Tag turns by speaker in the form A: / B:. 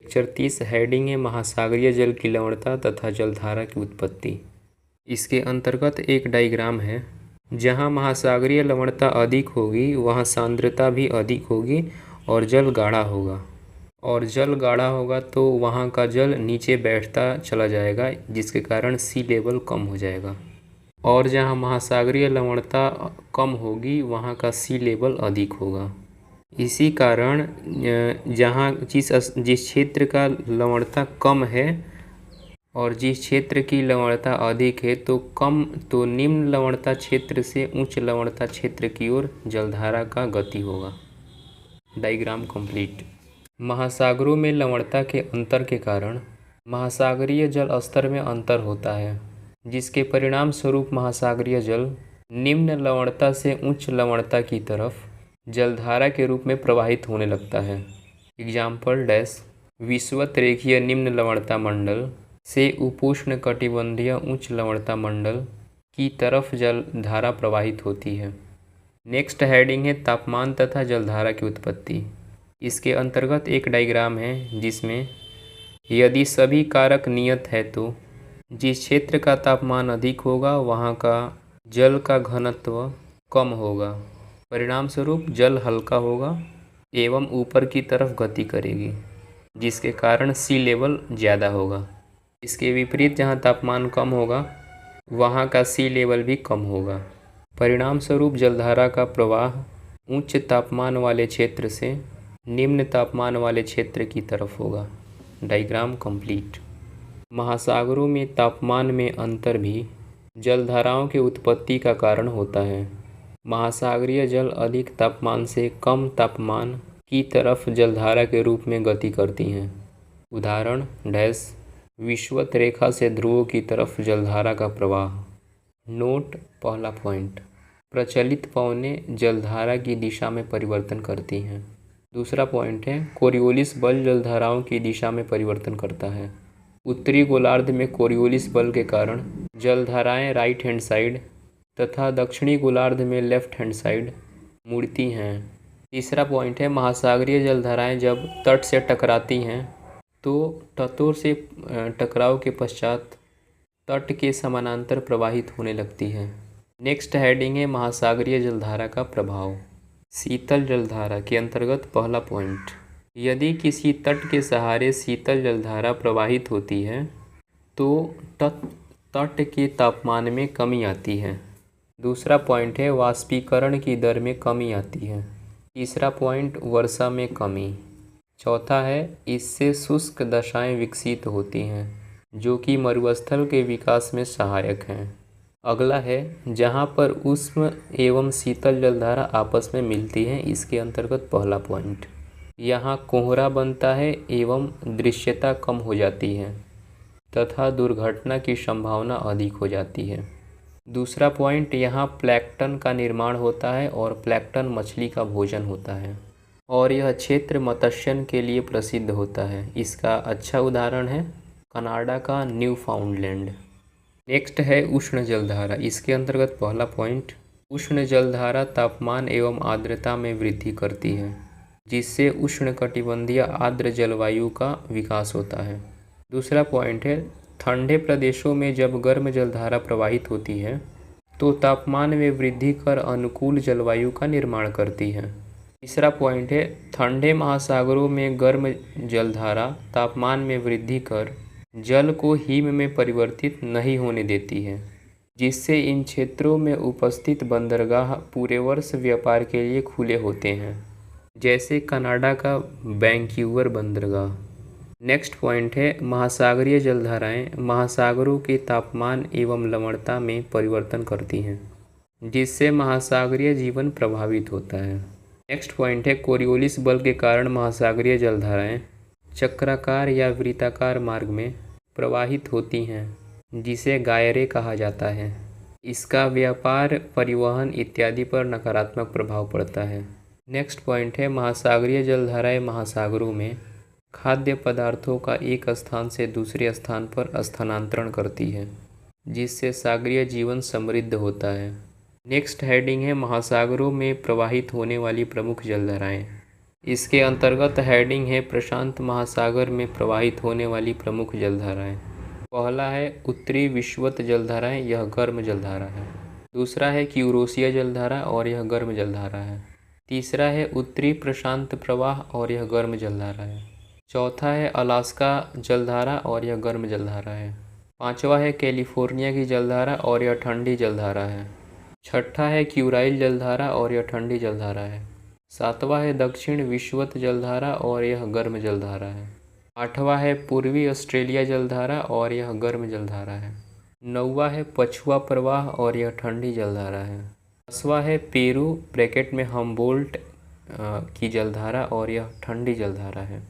A: Lecture 30 heading है महासागरीय जल की लवणता तथा जलधारा की उत्पत्ति। इसके अंतर्गत एक डायग्राम है। जहाँ महासागरीय लवणता अधिक होगी वहाँ सांद्रता भी अधिक होगी और जल गाढ़ा होगा। और जल गाढ़ा होगा तो वहाँ का जल नीचे बैठता चला जाएगा, जिसके कारण सी लेवल कम हो जाएगा। और जहाँ महासागरीय लवणता कम होगी वहाँ का सी लेवल अधिक होगा। इसी कारण जहाँ जिस क्षेत्र का लवणता कम है और जिस क्षेत्र की लवणता अधिक है तो निम्न लवणता क्षेत्र से उच्च लवणता क्षेत्र की ओर जलधारा का गति होगा। Diagram complete. महासागरों में लवणता के अंतर के कारण महासागरीय जल स्तर में अंतर होता है, जिसके परिणाम स्वरूप महासागरीय जल निम्न लवणता से उच्च लवणता की तरफ जलधारा के रूप में प्रवाहित होने लगता है। एग्जाम्पल डैश विषुवत रेखीय निम्न लवणता मंडल से उपोष्ण कटिबंधीय उच्च लवणता मंडल की तरफ जलधारा प्रवाहित होती है। नेक्स्ट हेडिंग है तापमान तथा जलधारा की उत्पत्ति। इसके अंतर्गत एक डायग्राम है जिसमें यदि सभी कारक नियत है तो जिस क्षेत्र का तापमान अधिक होगा वहाँ का जल का घनत्व कम होगा, परिणाम स्वरूप जल हल्का होगा एवं ऊपर की तरफ गति करेगी, जिसके कारण सी लेवल ज़्यादा होगा। इसके विपरीत जहाँ तापमान कम होगा वहाँ का सी लेवल भी कम होगा, परिणाम स्वरूप जलधारा का प्रवाह उच्च तापमान वाले क्षेत्र से निम्न तापमान वाले क्षेत्र की तरफ होगा। Diagram complete. महासागरों में तापमान में अंतर भी जलधाराओं की उत्पत्ति का कारण होता है। महासागरीय जल अधिक तापमान से कम तापमान की तरफ जलधारा के रूप में गति करती हैं। उदाहरण डैश विषुवत रेखा से ध्रुवों की तरफ जलधारा का प्रवाह। नोट पहला पॉइंट, प्रचलित पवनें जलधारा की दिशा में परिवर्तन करती हैं। दूसरा पॉइंट है कोरियोलिस बल जलधाराओं की दिशा में परिवर्तन करता है। उत्तरी गोलार्ध में कोरियोलिस बल के कारण जलधाराएं राइट हैंड साइड तथा दक्षिणी गोलार्ध में लेफ्ट हैंड साइड मुड़ती हैं। तीसरा पॉइंट है महासागरीय जलधाराएं जब तट से टकराती हैं तो तटों से टकराव के पश्चात तट के समानांतर प्रवाहित होने लगती हैं। नेक्स्ट हेडिंग है महासागरीय जलधारा का प्रभाव। शीतल जलधारा के अंतर्गत पहला पॉइंट, यदि किसी तट के सहारे शीतल जलधारा प्रवाहित होती है तो तट के तापमान में कमी आती है। दूसरा पॉइंट है वाष्पीकरण की दर में कमी आती है। तीसरा पॉइंट वर्षा में कमी। चौथा है इससे शुष्क दशाएं विकसित होती हैं जो कि मरुस्थल के विकास में सहायक हैं। अगला है जहां पर उष्ण एवं शीतल जलधारा आपस में मिलती हैं। इसके अंतर्गत पहला पॉइंट, यहाँ कोहरा बनता है एवं दृश्यता कम हो जाती है तथा दुर्घटना की संभावना अधिक हो जाती है। दूसरा पॉइंट, यहाँ प्लैंकटन का निर्माण होता है और प्लैंकटन मछली का भोजन होता है और यह क्षेत्र मत्स्यन के लिए प्रसिद्ध होता है। इसका अच्छा उदाहरण है कनाडा का न्यू फाउंडलैंड। नेक्स्ट है उष्ण जलधारा। इसके अंतर्गत पहला पॉइंट, उष्ण जलधारा तापमान एवं आर्द्रता में वृद्धि करती है जिससे उष्णकटिबंधीय आर्द्र जलवायु का विकास होता है। दूसरा पॉइंट है ठंडे प्रदेशों में जब गर्म जलधारा प्रवाहित होती है तो तापमान में वृद्धि कर अनुकूल जलवायु का निर्माण करती है। तीसरा पॉइंट है ठंडे महासागरों में गर्म जलधारा तापमान में वृद्धि कर जल को हिम में परिवर्तित नहीं होने देती है, जिससे इन क्षेत्रों में उपस्थित बंदरगाह पूरे वर्ष व्यापार के लिए खुले होते हैं, जैसे कनाडा का वैंकूवर बंदरगाह। नेक्स्ट पॉइंट है महासागरीय जलधाराएं महासागरों के तापमान एवं लवणता में परिवर्तन करती हैं, जिससे महासागरीय जीवन प्रभावित होता है। नेक्स्ट पॉइंट है कोरियोलिस बल के कारण महासागरीय जलधाराएं चक्राकार या वृत्ताकार मार्ग में प्रवाहित होती हैं, जिसे गायरे कहा जाता है। इसका व्यापार, परिवहन इत्यादि पर नकारात्मक प्रभाव पड़ता है। नेक्स्ट पॉइंट है महासागरीय जलधाराएं महासागरों में खाद्य पदार्थों का एक स्थान से दूसरे स्थान पर स्थानांतरण करती है, जिससे सागरीय जीवन समृद्ध होता है। नेक्स्ट हेडिंग है महासागरों में प्रवाहित होने वाली प्रमुख जलधाराएं। इसके अंतर्गत हेडिंग है प्रशांत महासागर में प्रवाहित होने वाली प्रमुख जलधाराएं। पहला है उत्तरी विषुवत जलधाराएं, यह गर्म जलधारा है। दूसरा है यूरोशिया जलधारा और यह गर्म जलधारा है। तीसरा है उत्तरी प्रशांत प्रवाह और यह गर्म जलधारा है। चौथा है अलास्का जलधारा और यह गर्म जलधारा है। पांचवा है कैलिफोर्निया की जलधारा और यह ठंडी जलधारा है। छठा है क्यूराइल जलधारा और यह ठंडी जलधारा है। सातवां है दक्षिण विषुवत जलधारा और यह गर्म जलधारा है। आठवां है पूर्वी ऑस्ट्रेलिया जलधारा और यह गर्म जलधारा है। नौवां है पछुआ प्रवाह और यह ठंडी जलधारा है। 10वां है पेरू (में हमबोल्ट की जलधारा और यह ठंडी जलधारा है।